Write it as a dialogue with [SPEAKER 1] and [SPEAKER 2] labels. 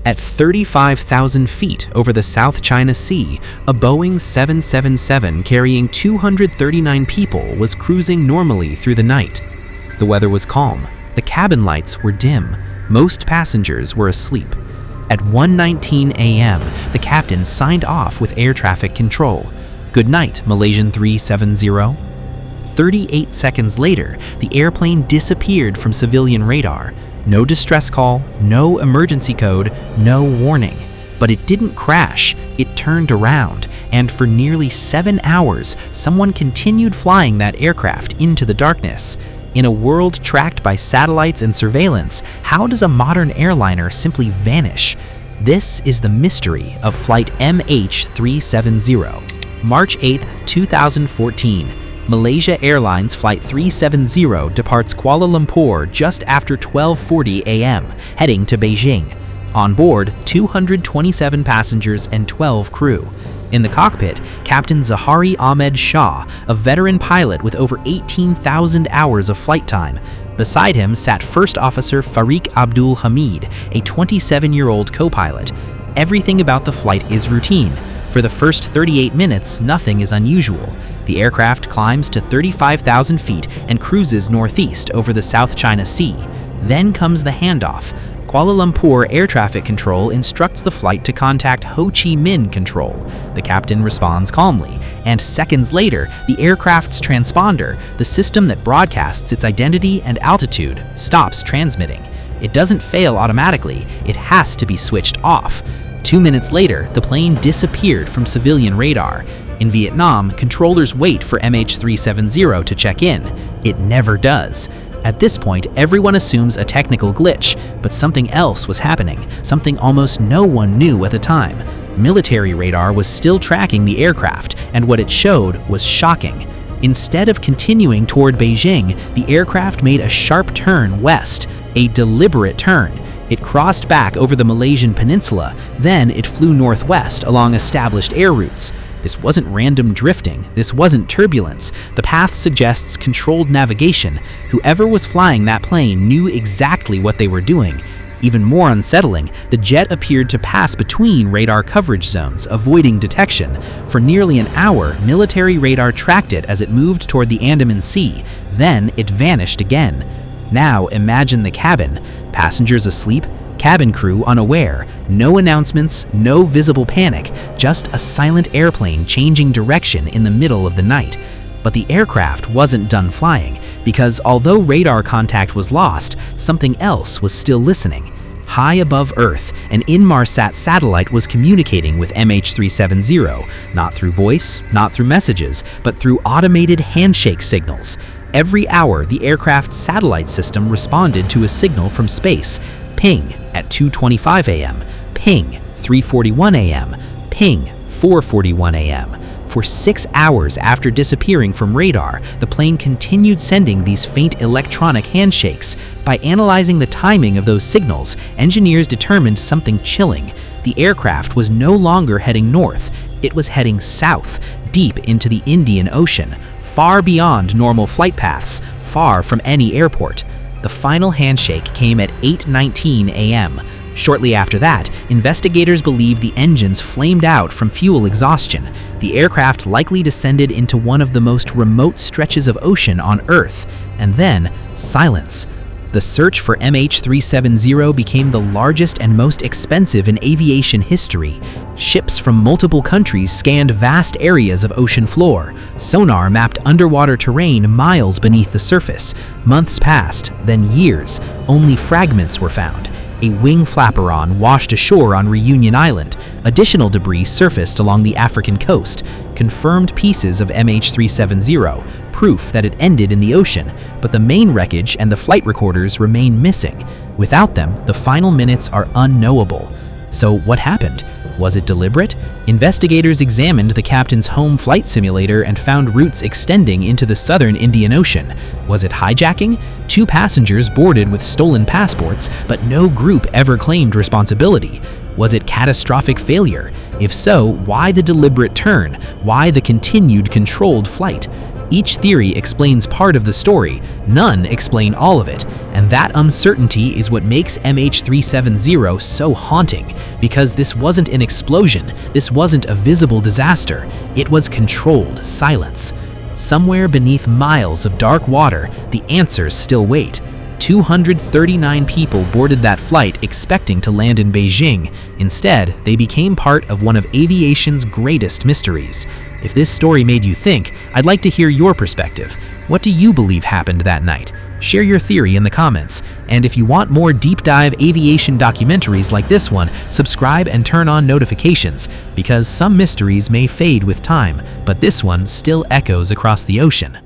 [SPEAKER 1] At 35,000 feet over the South China Sea, a Boeing 777 carrying 239 people was cruising normally through the night. The weather was calm, the cabin lights were dim, most passengers were asleep. At 1:19 a.m., the captain signed off with air traffic control. "Good night, Malaysian 370. 38 seconds later, the airplane disappeared from civilian radar. No distress call, no emergency code, no warning. But it didn't crash, it turned around, and for nearly 7 hours, someone continued flying that aircraft into the darkness. In a world tracked by satellites and surveillance, how does a modern airliner simply vanish? This is the mystery of Flight MH370. March 8, 2014. Malaysia Airlines Flight 370 departs Kuala Lumpur just after 12:40 a.m., heading to Beijing. On board, 227 passengers and 12 crew. In the cockpit, Captain Zahari Ahmed Shah, a veteran pilot with over 18,000 hours of flight time. Beside him sat First Officer Farik Abdul Hamid, a 27-year-old co-pilot. Everything about the flight is routine. For the first 38 minutes, nothing is unusual. The aircraft climbs to 35,000 feet and cruises northeast over the South China Sea. Then comes the handoff. Kuala Lumpur Air Traffic Control instructs the flight to contact Ho Chi Minh Control. The captain responds calmly, and seconds later, the aircraft's transponder, the system that broadcasts its identity and altitude, stops transmitting. It doesn't fail automatically, it has to be switched off. 2 minutes later, the plane disappeared from civilian radar. In Vietnam, controllers wait for MH370 to check in. It never does. At this point, everyone assumes a technical glitch, but something else was happening, something almost no one knew at the time. Military radar was still tracking the aircraft, and what it showed was shocking. Instead of continuing toward Beijing, the aircraft made a sharp turn west, a deliberate turn. It crossed back over the Malaysian peninsula, then it flew northwest along established air routes. This wasn't random drifting, this wasn't turbulence. The path suggests controlled navigation. Whoever was flying that plane knew exactly what they were doing. Even more unsettling, the jet appeared to pass between radar coverage zones, avoiding detection. For nearly an hour, military radar tracked it as it moved toward the Andaman Sea. Then it vanished again. Now imagine the cabin. Passengers asleep, cabin crew unaware, no announcements, no visible panic, just a silent airplane changing direction in the middle of the night. But the aircraft wasn't done flying, because although radar contact was lost, something else was still listening. High above Earth, an Inmarsat satellite was communicating with MH370, not through voice, not through messages, but through automated handshake signals. Every hour, the aircraft's satellite system responded to a signal from space. Ping at 2:25 a.m., ping 3:41 a.m., ping 4:41 a.m. For 6 hours after disappearing from radar, the plane continued sending these faint electronic handshakes. By analyzing the timing of those signals, engineers determined something chilling. The aircraft was no longer heading north, it was heading south, deep into the Indian Ocean, far beyond normal flight paths, far from any airport. The final handshake came at 8:19 a.m. Shortly after that, investigators believe the engines flamed out from fuel exhaustion. The aircraft likely descended into one of the most remote stretches of ocean on Earth, and then silence. The search for MH370 became the largest and most expensive in aviation history. Ships from multiple countries scanned vast areas of ocean floor. Sonar mapped underwater terrain miles beneath the surface. Months passed, then years. Only fragments were found. A wing flaperon washed ashore on Reunion Island. Additional debris surfaced along the African coast. Confirmed pieces of MH370, proof that it ended in the ocean, but the main wreckage and the flight recorders remain missing. Without them, the final minutes are unknowable. So what happened? Was it deliberate? Investigators examined the captain's home flight simulator and found routes extending into the southern Indian Ocean. Was it hijacking? 2 passengers boarded with stolen passports, but no group ever claimed responsibility. Was it catastrophic failure? If so, why the deliberate turn? Why the continued controlled flight? Each theory explains part of the story, none explain all of it, and That uncertainty is what makes MH370 so haunting, because this wasn't an explosion, this wasn't a visible disaster, it was controlled silence. Somewhere beneath miles of dark water, the answers still wait. 239 people boarded that flight expecting to land in Beijing. Instead, they became part of one of aviation's greatest mysteries. If this story made you think, I'd like to hear your perspective. What do you believe happened that night? Share your theory in the comments. And if you want more deep dive aviation documentaries like this one, subscribe and turn on notifications, because some mysteries may fade with time, but this one still echoes across the ocean.